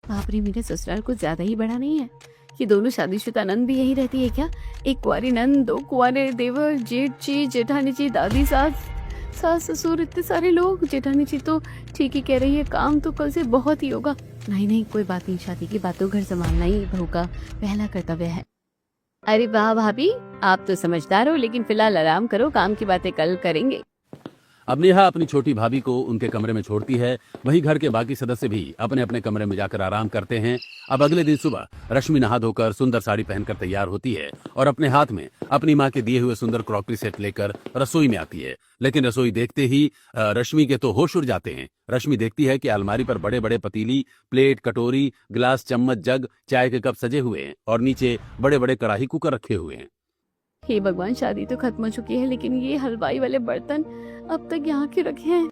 बाप रे, मेरे ससुराल कुछ ज्यादा ही बड़ा नहीं है कि दोनों शादीशुदा नंद भी यही रहती है क्या? एक कुंवारी नंद, दो कुंवारे देवर, जेठ जी, जेठानी जी, दादी, सास, सास ससुर, इतने सारे लोग। जेठानी जी तो ठीक ही कह रही है, काम तो कल से बहुत ही होगा। नहीं नहीं, कोई बात नहीं, शादी के बाद तो घर संभालना ही बहू का पहला कर्तव्य है। अरे वाह भाभी, आप तो समझदार हो, लेकिन फिलहाल आराम करो, काम की बातें कल करेंगे। अब नेहा अपनी छोटी भाभी को उनके कमरे में छोड़ती है। वहीं घर के बाकी सदस्य भी अपने अपने कमरे में जाकर आराम करते हैं। अब अगले दिन सुबह रश्मि नहा धोकर सुंदर साड़ी पहनकर तैयार होती है और अपने हाथ में अपनी माँ के दिए हुए सुंदर क्रॉकरी सेट लेकर रसोई में आती है। लेकिन रसोई देखते ही रश्मि के तो होश उड़ जाते हैं। रश्मि देखती है कि अलमारी पर बड़े बड़े पतीली, प्लेट, कटोरी, गिलास, चम्मच, जग, चाय के कप सजे हुए हैं और नीचे बड़े बड़े कढ़ाई, कुकर रखे हुए हैं। हे भगवान, शादी तो खत्म हो चुकी है, लेकिन ये हलवाई वाले बर्तन अब तक यहाँ क्यों रखे हैं?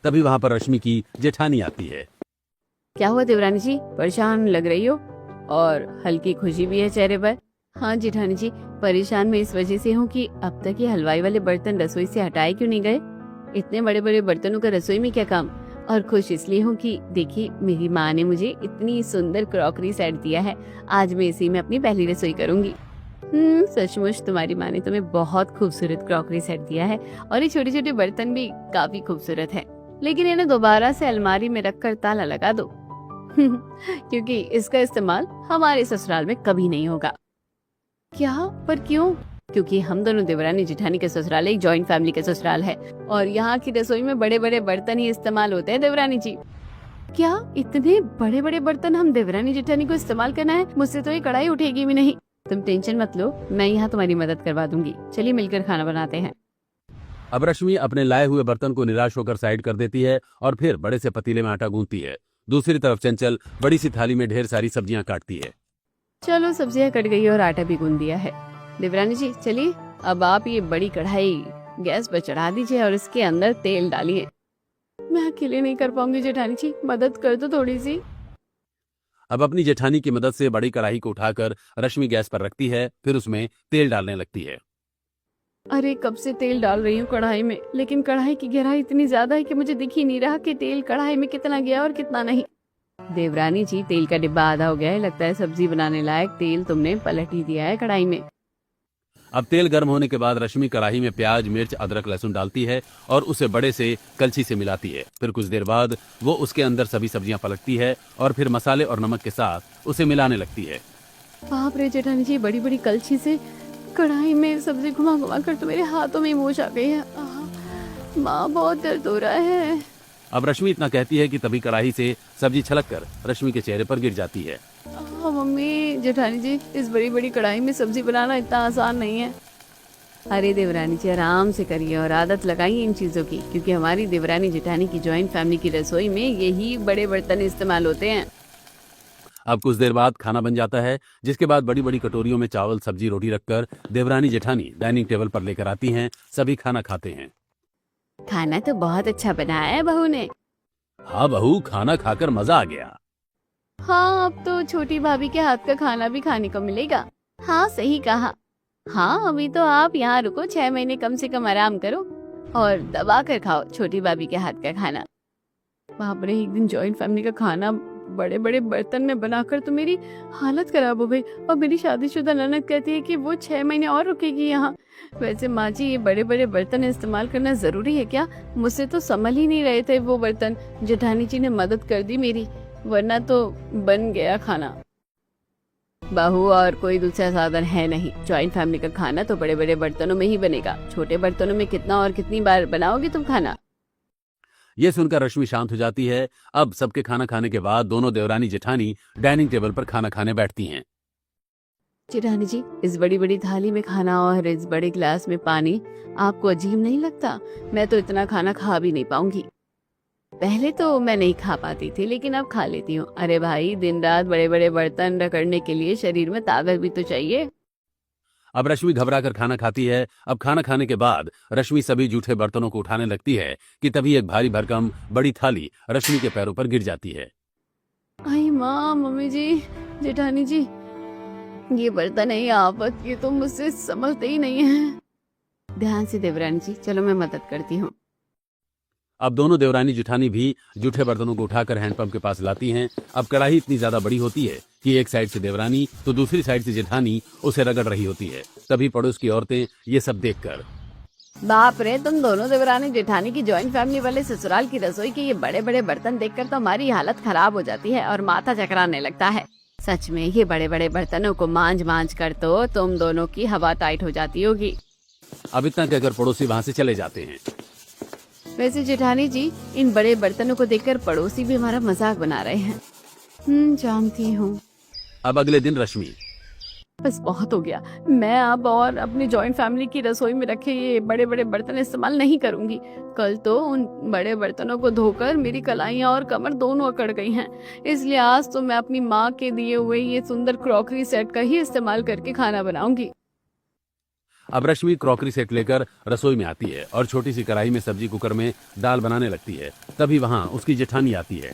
तभी वहां पर रश्मि की जेठानी आती है। क्या हुआ देवरानी जी, परेशान लग रही हो और हल्की खुशी भी है चेहरे पर। हाँ जेठानी जी, परेशान मैं इस वजह से हूँ कि अब तक ये हलवाई वाले बर्तन रसोई से हटाए क्यों नहीं गए। इतने बड़े बड़े बर्तनों का रसोई में क्या काम। और खुश इसलिए हूँ कि देखिए, मेरी माँ ने मुझे इतनी सुंदर क्रॉकरी सेट दिया है। आज मैं इसी में अपनी पहली रसोई करूंगी। सचमुच तुम्हारी माँ ने तुम्हें बहुत खूबसूरत क्रॉकरी सेट दिया है और ये छोटे छोटे बर्तन भी काफी खूबसूरत है, लेकिन इन्हें दोबारा से अलमारी में रखकर ताला लगा दो क्योंकि इसका इस्तेमाल हमारे ससुराल में कभी नहीं होगा। क्या? पर क्यों? क्योंकि हम दोनों देवरानी जेठानी के ससुराल एक जॉइंट फैमिली के ससुराल है और यहाँ की रसोई में बड़े बड़े बर्तन ही इस्तेमाल होते हैं देवरानी जी। क्या इतने बड़े बड़े बर्तन हम देवरानी जेठानी को इस्तेमाल करना है? मुझसे तो ये कढ़ाई उठेगी भी नहीं। तुम टेंशन मत लो, मैं यहाँ तुम्हारी मदद करवा दूंगी। चलिए मिलकर खाना बनाते हैं। अब रश्मि अपने लाए हुए बर्तन को निराश होकर साइड कर देती है और फिर बड़े से पतीले में आटा गूंथती है। दूसरी तरफ चंचल बड़ी सी थाली में ढेर सारी सब्जियां काटती है। चलो, सब्जियां कट गई और आटा भी गूंद दिया है। देवरानी जी चलिए, अब आप ये बड़ी कढ़ाई गैस पर चढ़ा दीजिए और इसके अंदर तेल डालिए। मैं अकेले नहीं कर पाऊंगी जेठानी जी, मदद कर दो थोड़ी सी। अब अपनी जेठानी की मदद से बड़ी कढ़ाई को उठाकर रश्मि गैस पर रखती है, फिर उसमें तेल डालने लगती है। अरे कब से तेल डाल रही हूँ कढ़ाई में, लेकिन कढ़ाई की गहराई इतनी ज्यादा है कि मुझे दिख ही नहीं रहा कि तेल कढ़ाई में कितना गया और कितना नहीं। देवरानी जी, तेल का डिब्बा आधा हो गया है, लगता है सब्जी बनाने लायक तेल तुमने पलट ही दिया है कढ़ाई में। अब तेल गर्म होने के बाद रश्मि कढ़ाई में प्याज, मिर्च, अदरक, लहसुन डालती है और उसे बड़े से कलछी से मिलाती है। फिर कुछ देर बाद वो उसके अंदर सभी सब्जियां पलटती है और फिर मसाले और नमक के साथ उसे मिलाने लगती है। बाप रे जेठानी जी, बड़ी बड़ी कलछी से कढ़ाई में सब्जी घुमा घुमा कर तो मेरे हाथों में मोच आ गई है। माँ, बहुत दर्द हो रहा है। अब रश्मि इतना कहती है कि तभी कढ़ाई से सब्जी छलक कर रश्मि के चेहरे पर गिर जाती है। मम्मी, जेठानी जी, इस बड़ी बड़ी कढ़ाई में सब्जी बनाना इतना आसान नहीं है। अरे देवरानी जी, आराम से करिए और आदत लगाइए इन चीजों की, क्योंकि हमारी देवरानी जेठानी की जॉइंट फैमिली की रसोई में यही बड़े बर्तन इस्तेमाल होते हैं। अब कुछ देर बाद खाना बन जाता है, जिसके बाद बड़ी बड़ी कटोरियों में चावल, सब्जी, रोटी रखकर देवरानी जेठानी डाइनिंग टेबल पर लेकर आती हैं। सभी खाना खाते हैं। खाना तो बहुत अच्छा बनाया है बहू ने। हाँ बहू, खाना खाकर मजा आ गया। हाँ, अब तो छोटी भाभी के हाथ का खाना भी खाने को मिलेगा। हाँ सही कहा। हाँ, अभी तो आप यहाँ रुको, 6 महीने कम से कम आराम करो और दबा कर खाओ छोटी भाभी के हाथ का खाना। बाप रे, एक दिन जॉइंट फैमिली का खाना बड़े बड़े बर्तन में बनाकर तो मेरी हालत खराब हो गई और मेरी शादीशुदा ननद कहती है कि वो 6 महीने और रुकेगी यहाँ। वैसे माँ जी, ये बड़े बड़े बर्तन इस्तेमाल करना जरूरी है क्या? मुझसे तो संभल ही नहीं रहे थे वो बर्तन। जेठानी जी ने मदद कर दी मेरी, वरना तो बन गया खाना। बहू, और कोई दूसरा साधन है नहीं। जॉइंट फैमिली का खाना तो बड़े बड़े बर्तनों में ही बनेगा। छोटे बर्तनों में कितना और कितनी बार बनाओगी तुम खाना? ये सुनकर रश्मि शांत हो जाती है। अब सबके खाना खाने के बाद दोनों देवरानी जेठानी डाइनिंग टेबल पर खाना खाने बैठती हैं। जेठानी जी, इस बड़ी बड़ी थाली में खाना और इस बड़े गिलास में पानी आपको अजीब नहीं लगता? मैं तो इतना खाना खा भी नहीं पाऊंगी। पहले तो मैं नहीं खा पाती थी, लेकिन अब खा लेती हूँ। अरे भाई, दिन रात बड़े बड़े बर्तन रगड़ने के लिए शरीर में ताकत भी तो चाहिए। अब रश्मि घबरा कर खाना खाती है। अब खाना खाने के बाद रश्मि सभी जूठे बर्तनों को उठाने लगती है कि तभी एक भारी भरकम बड़ी थाली रश्मि के पैरों पर गिर जाती है। आई माँ, मम्मी जी, जेठानी जी, ये बर्तन है या आफत, ये तो मुझसे समझते ही नहीं है। ध्यान से देवरानी जी, चलो मैं मदद करती हूँ। अब दोनों देवरानी जेठानी भी जूठे बर्तनों को उठाकर हैंडपंप के पास लाती हैं। अब कढ़ाई इतनी ज्यादा बड़ी होती है कि एक साइड से देवरानी तो दूसरी साइड से जेठानी उसे रगड़ रही होती है। तभी पड़ोस की औरतें ये सब देखकर, बाप रे, तुम दोनों देवरानी जेठानी की जॉइंट फैमिली वाले ससुराल की रसोई के ये बड़े बड़े बर्तन देखकर तो हमारी हालत खराब हो जाती है और माथा चकराने लगता है। सच में ये बड़े बड़े बर्तनों को मांझ मांझ कर तो तुम दोनों की हवा टाइट हो जाती होगी। अब इतना कहकर पड़ोसी वहां से चले जाते हैं। वैसे जेठानी जी, इन बड़े बर्तनों को देखकर पड़ोसी भी हमारा मजाक बना रहे हैं। जानती हूँ। अब अगले दिन रश्मि, बस बहुत हो गया, मैं अब और अपनी जॉइंट फैमिली की रसोई में रखे ये बड़े बड़े बर्तन इस्तेमाल नहीं करूंगी। कल तो उन बड़े बर्तनों को धोकर मेरी कलाइयाँ और कमर दोनों अकड़ गई हैं। इसलिए आज तो मैं अपनी माँ के दिए हुए ये सुंदर क्रॉकरी सेट का ही इस्तेमाल करके खाना बनाऊंगी। अब रश्मि क्रॉकरी सेट लेकर रसोई में आती है और छोटी सी कढ़ाई में सब्जी कुकर में दाल बनाने लगती है। तभी वहाँ उसकी जेठानी आती है।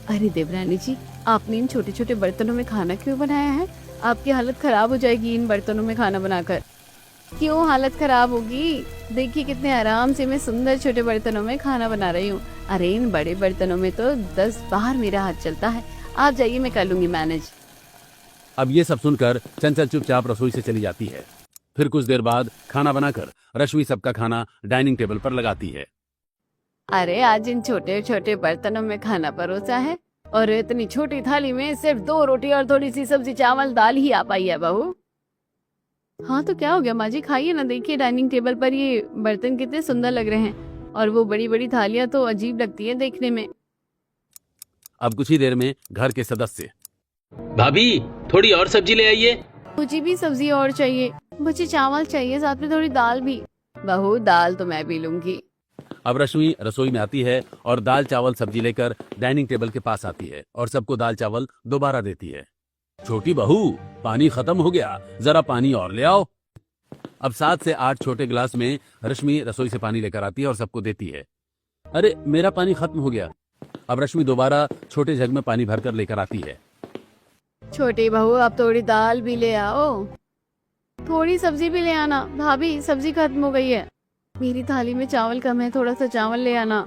अरे देवरानी जी, आपने इन छोटे छोटे बर्तनों में खाना क्यों बनाया है? आपकी हालत खराब हो जाएगी इन बर्तनों में खाना बनाकर। क्यों हालत खराब होगी? देखिए कितने आराम से मैं सुंदर छोटे बर्तनों में खाना बना रही हूँ। अरे इन बड़े बर्तनों में तो 10 बार मेरा हाथ चलता है। आप जाइए, मैं कर लूंगी मैनेज। अब ये सब सुनकर चंचल चुपचाप रसोई से चली जाती है। फिर कुछ देर बाद खाना बनाकर रश्मि सबका खाना डाइनिंग टेबल पर लगाती है। अरे आज इन छोटे छोटे बर्तनों में खाना परोसा है और इतनी छोटी थाली में सिर्फ 2 रोटी और थोड़ी सी सब्जी चावल दाल ही आ पाई है बहू। हाँ तो क्या हो गया माँ जी, खाइए ना। देखिए डाइनिंग टेबल पर ये बर्तन कितने सुंदर लग रहे हैं और वो बड़ी बड़ी थालियां तो अजीब लगती है देखने में। अब कुछ ही देर में घर के सदस्य, भाभी थोड़ी और सब्जी ले आइए। मुझे भी सब्जी और चाहिए, मुझे चावल चाहिए, साथ में थोड़ी दाल भी। बहू दाल तो मैं भी लूंगी। अब रश्मि रसोई में आती है और दाल चावल सब्जी लेकर डाइनिंग टेबल के पास आती है और सबको दाल चावल दोबारा देती है। छोटी बहू, पानी खत्म हो गया, जरा पानी और ले आओ। अब 7 से 8 छोटे गिलास में रश्मि रसोई से पानी लेकर आती है और सबको देती है। अरे मेरा पानी खत्म हो गया। अब रश्मि दोबारा छोटे जग में पानी भरकर लेकर आती है। छोटी बहू, अब थोड़ी दाल भी ले आओ, थोड़ी सब्जी भी ले आना। भाभी सब्जी खत्म हो गई है, मेरी थाली में चावल कम है, थोड़ा सा चावल ले आना।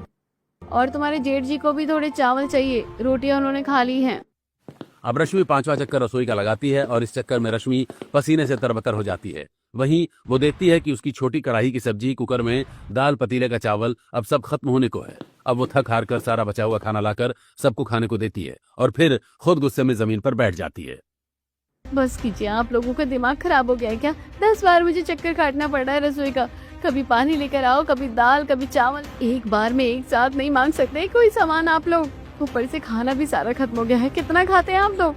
और तुम्हारे जेठ जी को भी थोड़े चावल चाहिए, रोटियां उन्होंने खा ली हैं। अब रश्मि 5वां चक्कर रसोई का लगाती है और इस चक्कर में रश्मि पसीने से तरबतर हो जाती है। वहीं वो देखती है कि उसकी छोटी कढ़ाई की सब्जी, कुकर में दाल, पतीले का चावल अब सब खत्म होने को है। अब वो थक हार कर सारा बचा हुआ खाना लाकर सबको खाने को देती है और फिर खुद गुस्से में जमीन पर बैठ जाती है। बस कीजिए, आप लोगों का दिमाग खराब हो गया है क्या? 10 बार मुझे चक्कर काटना पड़ रहा है रसोई का। कभी पानी लेकर आओ, कभी दाल, कभी चावल। एक बार में एक साथ नहीं मांग सकते कोई सामान आप लोग। ऊपर से खाना भी सारा खत्म हो गया है। कितना खाते हैं आप लोग?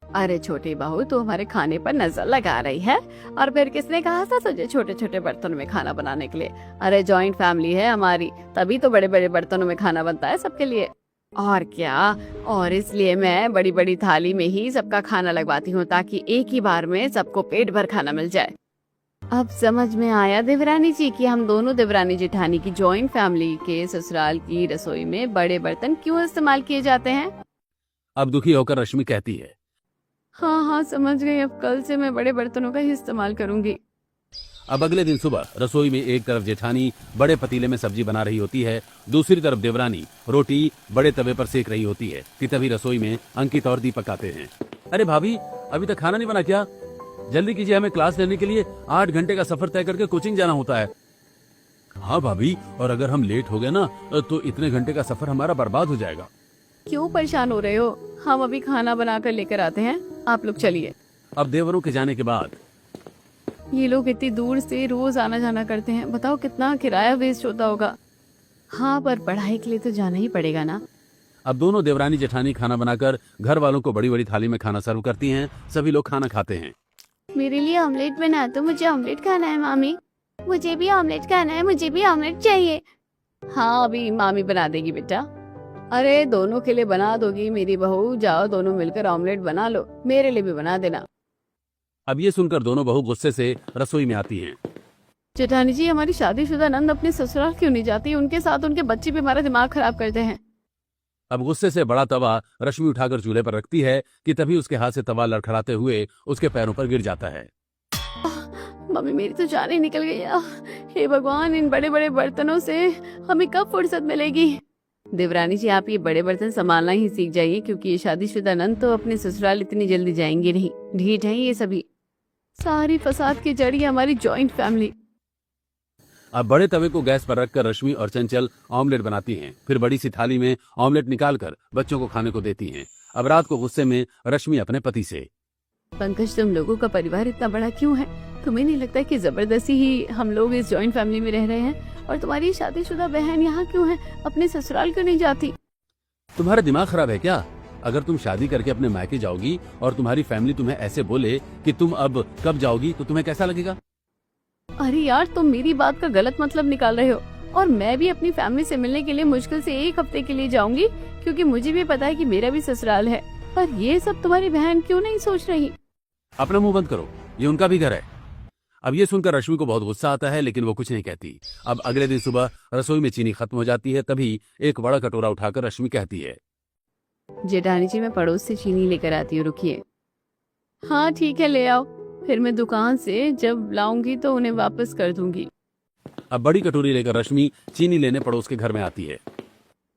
अरे छोटी बहू, तू हमारे खाने पर नजर लगा रही है? और फिर किसने कहा था तुझे छोटे छोटे बर्तनों में खाना बनाने के लिए? अरे जॉइंट फैमिली है हमारी, तभी तो बड़े बड़े बर्तनों में खाना बनता है सबके लिए। और क्या, और इसलिए मैं बड़ी बड़ी थाली में ही सबका खाना लगवाती हूँ ताकि एक ही बार में सबको पेट भर खाना मिल जाए। अब समझ में आया देवरानी जी कि हम दोनों देवरानी जेठानी की जॉइंट फैमिली के ससुराल की रसोई में बड़े बर्तन क्यों इस्तेमाल किए जाते हैं। अब दुखी होकर रश्मि कहती है, हाँ हाँ समझ गई, अब कल से मैं बड़े बर्तनों का ही इस्तेमाल करूंगी। अब अगले दिन सुबह रसोई में एक तरफ जेठानी बड़े पतीले में सब्जी बना रही होती है, दूसरी तरफ देवरानी रोटी बड़े तवे पर सेक रही होती है कि तभी रसोई में अंकित और दीपक आते हैं। अरे भाभी, अभी तक खाना नहीं बना क्या? जल्दी कीजिए, हमें क्लास लेने के लिए 8 घंटे का सफर तय करके कोचिंग जाना होता है। हाँ भाभी, और अगर हम लेट हो गए ना तो इतने घंटे का सफर हमारा बर्बाद हो जाएगा। क्यों परेशान हो रहे हो? हम अभी खाना बना कर लेकर आते हैं, आप लोग चलिए। अब देवरों के जाने के बाद ये लोग इतनी दूर से रोज आना जाना करते हैं, बताओ कितना किराया वेस्ट होता होगा। हाँ पर पढ़ाई के लिए तो जाना ही पड़ेगा ना। अब दोनों देवरानी जेठानी खाना बनाकर घर वालों को बड़ी बड़ी थाली में खाना सर्व करती हैं। सभी लोग खाना खाते हैं। मेरे लिए ऑमलेट बना दो, मुझे ऑमलेट खाना है मामी। मुझे भी ऑमलेट खाना है, मुझे भी ऑमलेट चाहिए। हाँ अभी मामी बना देगी बेटा। अरे दोनों के लिए बना दोगी मेरी बहू? जाओ दोनों मिलकर ऑमलेट बना लो, मेरे लिए भी बना देना। अब ये सुनकर दोनों बहू गुस्से से रसोई में आती हैं। जेठानी जी, हमारी शादीशुदा नंद अपने ससुराल क्यों नहीं जाती? उनके साथ उनके बच्चे भी हमारा दिमाग खराब करते हैं। अब गुस्से से बड़ा तवा रश्मि उठाकर चूल्हे पर रखती है कि तभी उसके हाथ से तवा लड़खड़ाते हुए उसके पैरों पर गिर जाता है। मम्मी मेरी तो जान ही निकल गई। हे भगवान, इन बड़े बड़े बर्तनों से हमें कब फुर्सत मिलेगी। देवरानी जी, आप ये बड़े बर्तन संभालना ही सीख जाइए, क्योंकि ये शादीशुदा नंद तो अपने ससुराल इतनी जल्दी जाएंगे नहीं। ढीठ है ये सभी। सारी फसाद की जड़ी है हमारी जॉइंट फैमिली। अब बड़े तवे को गैस पर रखकर रश्मि और चंचल ऑमलेट बनाती हैं। फिर बड़ी सी थाली में ऑमलेट निकालकर बच्चों को खाने को देती हैं। अब रात को गुस्से में रश्मि अपने पति से, पंकज, तुम लोगों का परिवार इतना बड़ा क्यों है? तुम्हें नहीं लगता कि जबरदस्ती ही हम लोग इस जॉइंट फैमिली में रह रहे हैं? और तुम्हारी शादीशुदा बहन यहाँ क्यों है? अपने ससुराल क्यों नहीं जाती? तुम्हारा दिमाग खराब है क्या? अगर तुम शादी करके अपने मायके जाओगी और तुम्हारी फैमिली तुम्हें ऐसे बोले कि तुम अब कब जाओगी, तो तुम्हें कैसा लगेगा? अरे यार, तुम मेरी बात का गलत मतलब निकाल रहे हो। और मैं भी अपनी फैमिली से मिलने के लिए मुश्किल से 1 हफ्ते के लिए जाऊंगी, क्योंकि मुझे भी पता है कि मेरा भी ससुराल है। पर ये सब तुम्हारी बहन क्यों नहीं सोच रही? अपना मुंह बंद करो, ये उनका भी घर है। अब ये सुनकर रश्मि को बहुत गुस्सा आता है, लेकिन वो कुछ नहीं कहती। अब अगले दिन सुबह रसोई में चीनी खत्म हो जाती है। तभी एक बड़ा कटोरा उठाकर रश्मि कहती है, जेठानी जी, मैं पड़ोस से चीनी लेकर आती हूँ, रुकिए। हाँ ठीक है, ले आओ। फिर मैं दुकान से जब लाऊंगी तो उन्हें वापस कर दूंगी। अब बड़ी कटोरी लेकर रश्मि चीनी लेने पड़ोस के घर में आती है।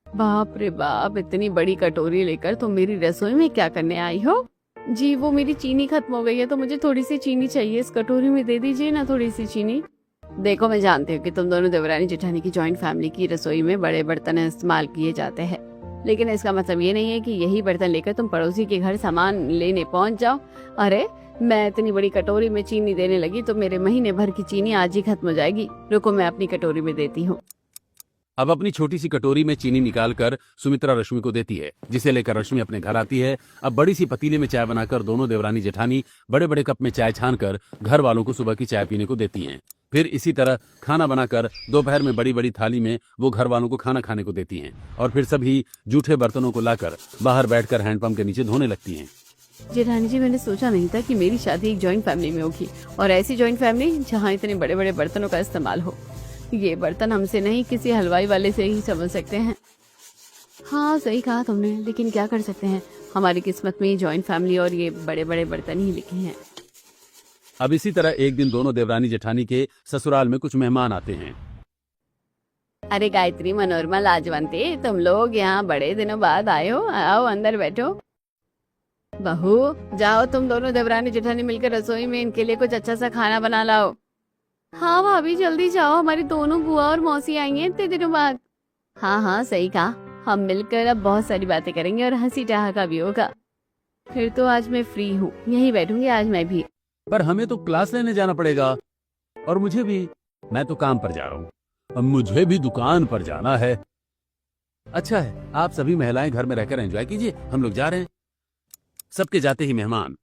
बाप रे बाप, इतनी बड़ी कटोरी लेकर तुम मेरी रसोई में क्या करने आई हो? जी, वो मेरी चीनी खत्म हो गई है, तो मुझे थोड़ी सी चीनी चाहिए। इस कटोरी में दे दीजिए ना थोड़ी सी चीनी। देखो, मैं जानती हूँ कि तुम दोनों देवरानी जेठानी की जॉइंट फैमिली की रसोई में बड़े बर्तन इस्तेमाल किए जाते हैं, लेकिन इसका मतलब ये नहीं है कि यही बर्तन लेकर तुम पड़ोसी के घर सामान लेने पहुंच जाओ। अरे, मैं इतनी बड़ी कटोरी में चीनी देने लगी तो मेरे महीने भर की चीनी आज ही खत्म हो जाएगी। रुको, मैं अपनी कटोरी में देती हूँ। अब अपनी छोटी सी कटोरी में चीनी निकालकर सुमित्रा रश्मि को देती है, जिसे लेकर रश्मि अपने घर आती है। अब बड़ी सी पतीले में चाय बनाकर दोनों देवरानी जेठानी बड़े बड़े कप में चाय छानकर घर वालों को सुबह की चाय पीने को देती हैं। फिर इसी तरह खाना बनाकर दोपहर में बड़ी बड़ी थाली में वो घर वालों को खाना खाने को देती हैं। और फिर सभी जूठे बर्तनों को लाकर बाहर बैठकर हैंडपंप के नीचे धोने लगती हैं। जेठानी जी, मैंने सोचा नहीं था कि मेरी शादी एक जॉइंट फैमिली में होगी, और ऐसी जॉइंट फैमिली जहाँ इतने बड़े बड़े बर्तनों का इस्तेमाल हो। ये बर्तन हमसे नहीं, किसी हलवाई वाले से ही समझ सकते हैं। हाँ, सही कहा तुमने, लेकिन क्या कर सकते हैं, हमारी किस्मत में ये जॉइंट फैमिली और ये बड़े बड़े बर्तन ही लिखे हैं। अब इसी तरह एक दिन दोनों देवरानी जेठानी के ससुराल में कुछ मेहमान आते हैं। अरे गायत्री, मनोरमा, लाजवंती, तुम लोग यहाँ बड़े दिनों बाद आए हो। आओ अंदर बैठो। बहू, जाओ तुम दोनों देवरानी जेठानी मिलकर रसोई में इनके लिए कुछ अच्छा सा खाना बना लाओ। हाँ भाभी, जल्दी जाओ, हमारी दोनों बुआ और मौसी आएंगे इतने दिनों बाद। हाँ हाँ, सही कहा, हम मिलकर अब बहुत सारी बातें करेंगे और हंसी ठहाका भी होगा। फिर तो आज मैं फ्री हूँ, यहीं बैठूंगी आज मैं भी। पर हमें तो क्लास लेने जाना पड़ेगा, और मुझे भी। मैं तो काम पर जा रहा हूँ, अब मुझे भी दुकान पर जाना है। अच्छा है, आप सभी महिलाएं घर में रहकर एंजॉय कीजिए, हम लोग जा रहे हैं। सबके जाते ही मेहमान,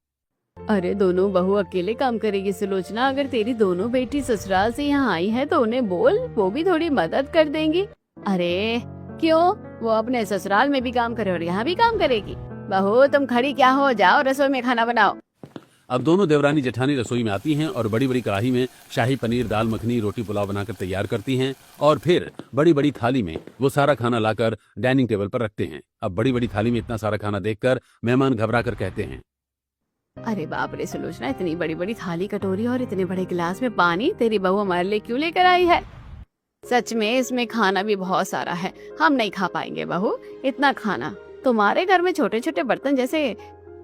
अरे दोनों बहू अकेले काम करेगी सुलोचना? अगर तेरी दोनों बेटी ससुराल से यहाँ आई है तो उन्हें बोल, वो भी थोड़ी मदद कर देंगी। अरे क्यों, वो अपने ससुराल में भी काम करे और यहाँ भी काम करेगी। बहू, तुम खड़ी क्या हो, जाओ रसोई में खाना बनाओ। अब दोनों देवरानी जेठानी रसोई में आती हैं और बड़ी बड़ी कढ़ाई में शाही पनीर, दाल मखनी, रोटी पुलाव बनाकर तैयार करती हैं। और फिर बड़ी बड़ी थाली में वो सारा खाना लाकर डाइनिंग टेबल पर रखते हैं। अब बड़ी बड़ी थाली में इतना सारा खाना देखकर मेहमान घबरा कर कहते हैं, अरे बाप रे सुलोचना, इतनी बड़ी बड़ी थाली, कटोरी और इतने बड़े गिलास में पानी तेरी बहू हमारे लिए क्यों लेकर आई है? सच में इसमें खाना भी बहुत सारा है, हम नहीं खा पाएंगे बहू इतना खाना। तुम्हारे घर में छोटे छोटे बर्तन जैसे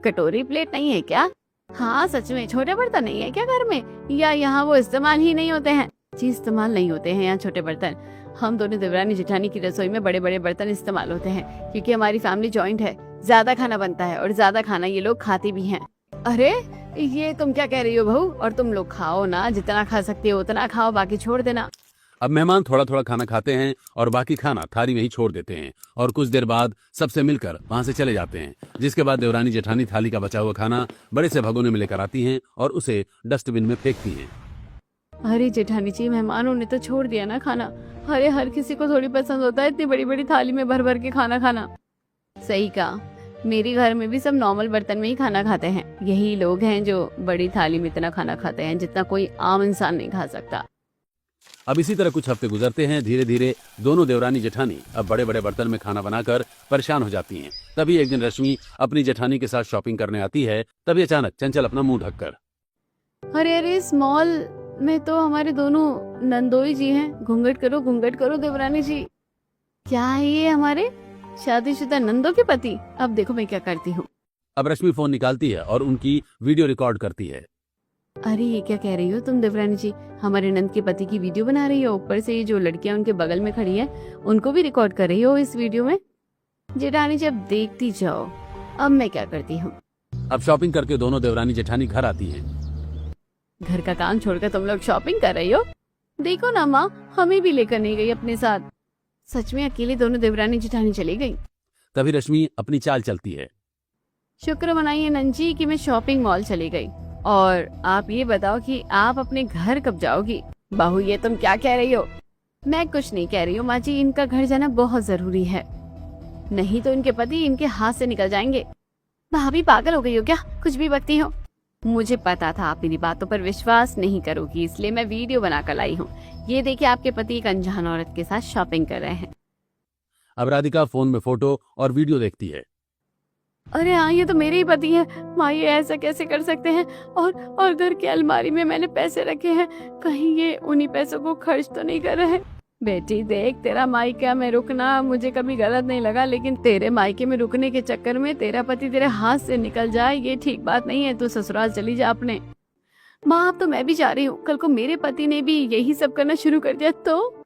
कटोरी प्लेट नहीं है क्या? हाँ सच में छोटे बर्तन नहीं है क्या घर में, या यहाँ वो इस्तेमाल ही नहीं होते हैं? जी, इस्तेमाल नहीं होते हैं यहाँ छोटे बर्तन। हम दोनों देवरानी जेठानी की रसोई में बड़े बड़े बर्तन इस्तेमाल होते हैं, क्योंकि हमारी फैमिली जॉइंट है, ज्यादा खाना बनता है और ज्यादा खाना ये लोग खाते भी हैं। अरे ये तुम क्या कह रही हो बहू? और तुम लोग खाओ ना, जितना खा सकते हो उतना खाओ, बाकी छोड़ देना। अब मेहमान थोड़ा थोड़ा खाना खाते हैं और बाकी खाना थाली में ही छोड़ देते हैं। और कुछ देर बाद सबसे मिलकर वहां से चले जाते हैं। जिसके बाद देवरानी जेठानी थाली का बचा हुआ खाना बड़े से भगोने में लेकर आती हैं और उसे डस्टबिन में फेंकती हैं। अरे जेठानी जी, मेहमानों ने तो छोड़ दिया ना खाना। अरे हर किसी को थोड़ी पसंद होता है इतनी बड़ी बड़ी थाली में भर भर के खाना खाना। सही कहा, मेरे घर में भी सब नॉर्मल बर्तन में ही खाना खाते हैं। यही लोग हैं जो बड़ी थाली में इतना खाना खाते हैं जितना कोई आम इंसान नहीं खा सकता। अब इसी तरह कुछ हफ्ते गुजरते हैं। धीरे धीरे दोनों देवरानी जेठानी अब बड़े बड़े बर्तन में खाना बनाकर परेशान हो जाती हैं। तभी एक दिन रश्मि अपनी जेठानी के साथ शॉपिंग करने आती है। तभी अचानक चंचल अपना मुंह ढककर, अरे अरे, स्मॉल में तो हमारे दोनों नंदोई जी हैं। घूंघट करो देवरानी जी। क्या है ये, हमारे शादीशुदा नंदों के पति? अब देखो मैं क्या करती हूँ। अब रश्मि फोन निकालती है और उनकी वीडियो रिकॉर्ड करती है। अरे ये क्या कह रही हो तुम देवरानी जी? हमारे नंद के पति की वीडियो बना रही हो, ऊपर से ये जो लड़कियां उनके बगल में खड़ी हैं उनको भी रिकॉर्ड कर रही हो इस वीडियो में। जेठानी जी अब देखती जाओ, अब मैं क्या करती हूँ। अब शॉपिंग करके दोनों देवरानी जेठानी घर आती हैं। घर का काम छोड़कर तुम लोग शॉपिंग कर रही हो? देखो ना माँ, हमें भी लेकर नहीं गई अपने साथ। सच में अकेले दोनों देवरानी जेठानी चली गई। तभी रश्मि अपनी चाल चलती है। शुक्र मनाइए नंजी कि मैं शॉपिंग मॉल चली गई। और आप ये बताओ कि आप अपने घर कब जाओगी? बहू ये तुम क्या कह रही हो? मैं कुछ नहीं कह रही हूँ माँ जी, इनका घर जाना बहुत जरूरी है, नहीं तो इनके पति इनके हाथ से निकल जाएंगे। भाभी पागल हो गई हो क्या? कुछ भी बकती हो। मुझे पता था आप मेरी बातों पर विश्वास नहीं करोगी, इसलिए मैं वीडियो बनाकर लाई हूँ। ये देखिए आपके पति एक अनजान औरत के साथ शॉपिंग कर रहे हैं। अब राधिका फोन में फोटो और वीडियो देखती है। अरे हाँ, ये तो मेरे ही पति हैं। माँ ये ऐसा कैसे कर सकते हैं? और घर की अलमारी में मैंने पैसे रखे हैं, कहीं ये उन्हीं पैसों को खर्च तो नहीं कर रहे? बेटी देख, तेरा मायका में रुकना मुझे कभी गलत नहीं लगा, लेकिन तेरे मायके में रुकने के चक्कर में तेरा पति तेरे हाथ से निकल जाए, ये ठीक बात नहीं है। तू ससुराल चली जा अपने। माँ अब तो मैं भी जा रही हूँ, कल को मेरे पति ने भी यही सब करना शुरू कर दिया तो?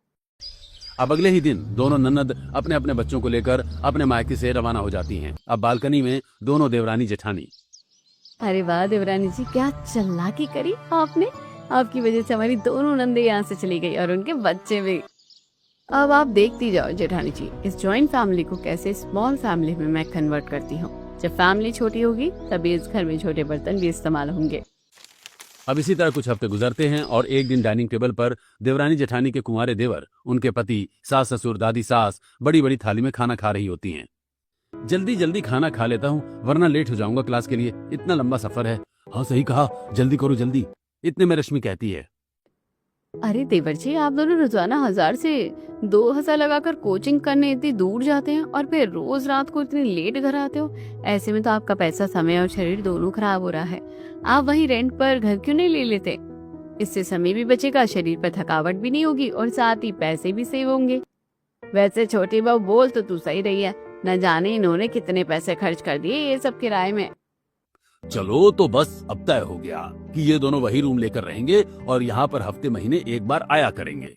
अब अगले ही दिन दोनों ननद अपने अपने बच्चों को लेकर अपने मायके से रवाना हो जाती हैं। अब बालकनी में दोनों देवरानी जेठानी। अरे वाह देवरानी जी, क्या चालाकी करी आपने। आपकी वजह से हमारी दोनों नंदे यहाँ से चली गई और उनके बच्चे भी। अब आप देखती जाओ जेठानी जी, इस जॉइंट फैमिली को कैसे स्मॉल फैमिली में मैं कन्वर्ट करती हूँ। जब फैमिली छोटी होगी तभी इस घर में छोटे बर्तन भी इस्तेमाल होंगे। अब इसी तरह कुछ हफ्ते गुजरते हैं और एक दिन डाइनिंग टेबल पर देवरानी जेठानी के कुंवारे देवर, उनके पति, सास ससुर, दादी सास बड़ी बड़ी थाली में खाना खा रही होती हैं। जल्दी जल्दी खाना खा लेता हूँ वरना लेट हो जाऊंगा क्लास के लिए, इतना लंबा सफर है। हाँ सही कहा, जल्दी करो जल्दी। इतने में रश्मि कहती है, अरे देवर जी, आप दोनों रोजाना 1000 से 2000 लगाकर कोचिंग करने इतनी दूर जाते हैं और फिर रोज रात को इतनी लेट घर आते हो। ऐसे में तो आपका पैसा, समय और शरीर दोनों खराब हो रहा है। आप वहीं रेंट पर घर क्यों नहीं ले लेते? इससे समय भी बचेगा, शरीर पर थकावट भी नहीं होगी और साथ ही पैसे भी सेव होंगे। वैसे छोटी बहू बोल तो तू सही रही है, न जाने इन्होंने कितने पैसे खर्च कर दिए ये सब किराए में। चलो तो बस अब तय हो गया कि ये दोनों वही रूम लेकर रहेंगे और यहाँ पर हफ्ते महीने एक बार आया करेंगे।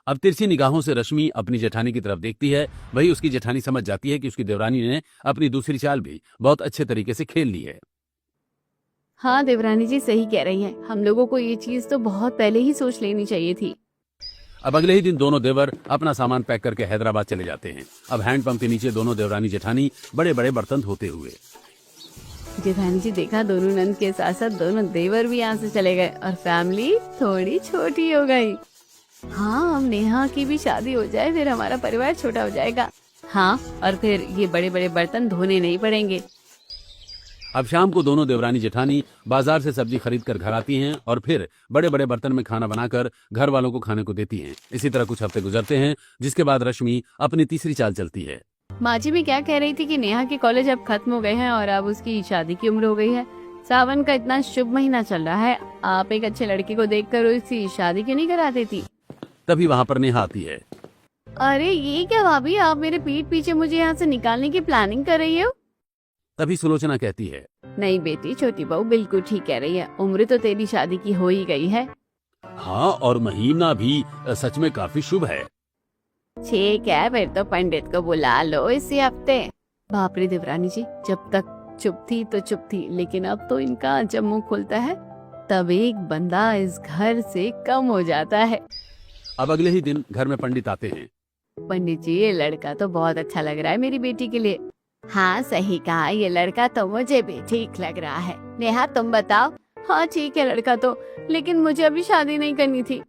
अब तिरछी निगाहों से रश्मि अपनी जेठानी की तरफ देखती है। वही उसकी जेठानी समझ जाती है कि उसकी देवरानी ने अपनी दूसरी चाल भी बहुत अच्छे तरीके से खेल ली है। हाँ देवरानी जी सही कह रही है, हम लोगों को ये चीज तो बहुत पहले ही सोच लेनी चाहिए थी। अब अगले ही दिन दोनों देवर अपना सामान पैक करके हैदराबाद चले जाते हैं। अब हैंडपंप के नीचे दोनों देवरानी जेठानी बड़े बड़े बर्तन धोते हुए। जेठानी जी देखा, दोनों नंद के साथ साथ दोनों देवर भी यहाँ से चले गए और फैमिली थोड़ी छोटी हो गई। हाँ, अब नेहा की भी शादी हो जाए फिर हमारा परिवार छोटा हो जाएगा। हाँ, और फिर ये बड़े बड़े बर्तन धोने नहीं पड़ेंगे। अब शाम को दोनों देवरानी जेठानी बाजार से सब्जी खरीद कर घर आती हैं और फिर बड़े बड़े बर्तन में खाना बनाकर घर वालों को खाने को देती हैं। इसी तरह कुछ हफ्ते गुजरते हैं, जिसके बाद रश्मि अपनी तीसरी चाल चलती है। माँ जी भी क्या कह रही थी कि नेहा के कॉलेज अब खत्म हो गए हैं और अब उसकी शादी की उम्र हो गई है। सावन का इतना शुभ महीना चल रहा है, आप एक अच्छे लड़के को देखकर उसकी शादी क्यों नहीं करा देती? तभी वहाँ पर नेहा आती है। अरे ये क्या भाभी, आप मेरे पीठ पीछे मुझे यहाँ से निकालने की प्लानिंग कर रही हो? तभी सुलोचना कहती है, नहीं बेटी, छोटी बहू बिल्कुल ठीक कह रही है, उम्र तो तेरी शादी की हो ही गई है। हाँ, और महीना भी सच में काफी शुभ है। ठीक है, फिर तो पंडित को बुला लो इसी हफ्ते। बाप रे देवरानी जी, जब तक चुप थी तो चुप थी, लेकिन अब तो इनका जब मुंह खुलता है तब एक बंदा इस घर से कम हो जाता है। अब अगले ही दिन घर में पंडित आते हैं। पंडित जी, ये लड़का तो बहुत अच्छा लग रहा है मेरी बेटी के लिए। हाँ सही कहा, ये लड़का तो मुझे भी ठीक लग रहा है। नेहा तुम बताओ? हाँ ठीक है लड़का तो, लेकिन मुझे अभी शादी नहीं करनी थी।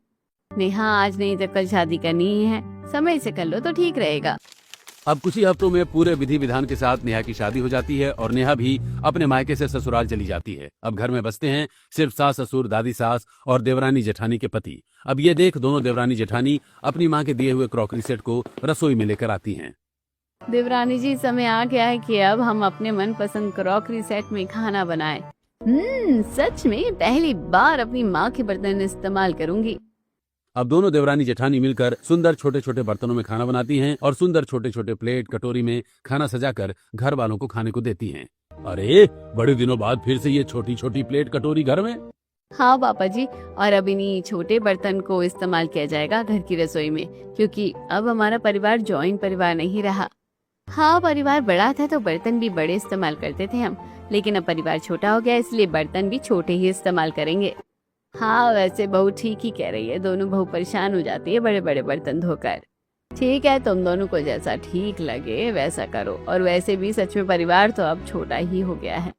नेहा आज नहीं तो कल शादी करनी ही है, समय से कर लो तो ठीक रहेगा। अब कुछ ही हफ्तों में पूरे विधि विधान के साथ नेहा की शादी हो जाती है और नेहा भी अपने मायके से ससुराल चली जाती है। अब घर में बसते हैं सिर्फ सास ससुर, दादी सास और देवरानी जेठानी के पति। अब ये देख दोनों देवरानी जेठानी अपनी माँ के दिए हुए क्रॉकरी सेट को रसोई में लेकर आती हैं। देवरानी जी, समय आ गया है कि अब हम अपने मनपसंद क्रॉकरी सेट में खाना बनाएं। सच में पहली बार अपनी माँ के बर्तन इस्तेमाल करूंगी। अब दोनों देवरानी जेठानी मिलकर सुंदर छोटे छोटे बर्तनों में खाना बनाती हैं और सुंदर छोटे छोटे प्लेट कटोरी में खाना सजाकर घर वालों को खाने को देती हैं। अरे बड़े दिनों बाद फिर से ये छोटी छोटी प्लेट कटोरी घर में। हाँ पापा जी, और अब इन्हीं छोटे बर्तन को इस्तेमाल किया जाएगा घर की रसोई में, क्योंकि अब हमारा परिवार जॉइंट परिवार नहीं रहा। हाँ, परिवार बड़ा था तो बर्तन भी बड़े इस्तेमाल करते थे हम, लेकिन अब परिवार छोटा हो गया इसलिए बर्तन भी छोटे ही इस्तेमाल करेंगे। हाँ, वैसे बहू ठीक ही कह रही है, दोनों बहू परेशान हो जाती है बड़े बड़े बर्तन धोकर। ठीक है, तुम दोनों को जैसा ठीक लगे वैसा करो, और वैसे भी सच में परिवार तो अब छोटा ही हो गया है।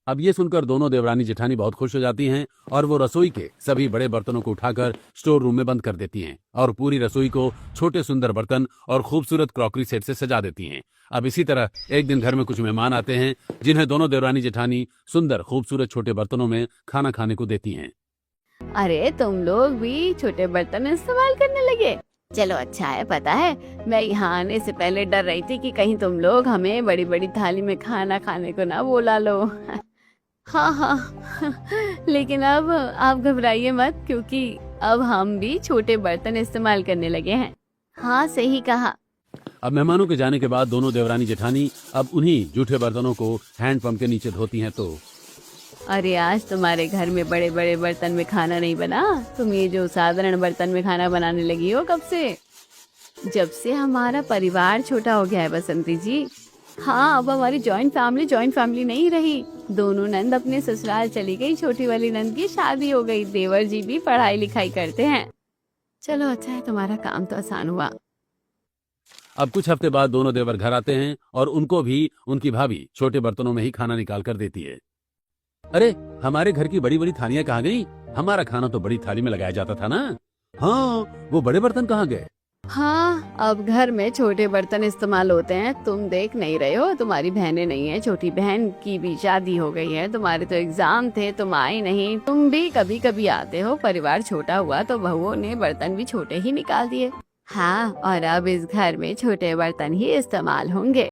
अब ये सुनकर दोनों देवरानी जेठानी बहुत खुश हो जाती हैं और वो रसोई के सभी बड़े बर्तनों को उठाकर स्टोर रूम में बंद कर देती हैं और पूरी रसोई को छोटे सुंदर बर्तन और खूबसूरत क्रॉकरी सेट से सजा देती हैं। अब इसी तरह एक दिन घर में कुछ मेहमान आते हैं जिन्हें दोनों देवरानी जेठानी सुंदर खूबसूरत छोटे बर्तनों में खाना खाने को देती हैं। अरे तुम लोग भी छोटे बर्तन इस्तेमाल करने लगे? चलो अच्छा है, पता है मैं यहाँ आने से पहले डर रही थी कि कहीं तुम लोग हमें बड़ी बड़ी थाली में खाना खाने को ना बोला लो। हाँ हाँ, लेकिन अब आप घबराइए मत, क्योंकि अब हम भी छोटे बर्तन इस्तेमाल करने लगे हैं। हाँ सही कहा। अब मेहमानों के जाने के बाद दोनों देवरानी जेठानी अब उन्हीं जूठे बर्तनों को हैंडपंप के नीचे धोती हैं। तो अरे आज तुम्हारे घर में बड़े बड़े बर्तन में खाना नहीं बना, तुम ये जो साधारण बर्तन में खाना बनाने लगी हो कब से? जब से हमारा परिवार छोटा हो गया है बसंती जी। हाँ, अब हमारी जॉइंट फैमिली नहीं रही। दोनों नंद अपने ससुराल चली गई, छोटी वाली नंद की शादी हो गई, देवर जी भी पढ़ाई लिखाई करते हैं। चलो अच्छा है, तुम्हारा काम तो आसान हुआ। अब कुछ हफ्ते बाद दोनों देवर घर आते हैं और उनको भी उनकी भाभी छोटे बर्तनों में ही खाना निकाल कर देती है। अरे हमारे घर की बड़ी बड़ी थालियां कहाँ गई? हमारा खाना तो बड़ी थाली में लगाया जाता था ना। हाँ, वो बड़े बर्तन कहाँ गए? हाँ, अब घर में छोटे बर्तन इस्तेमाल होते हैं। तुम देख नहीं रहे हो, तुम्हारी बहनें नहीं है, छोटी बहन की भी शादी हो गई है, तुम्हारे तो एग्जाम थे, तुम आई नहीं। तुम भी कभी कभी आते हो, परिवार छोटा हुआ तो बहुओं ने बर्तन भी छोटे ही निकाल दिए। हाँ, और अब इस घर में छोटे बर्तन ही इस्तेमाल होंगे।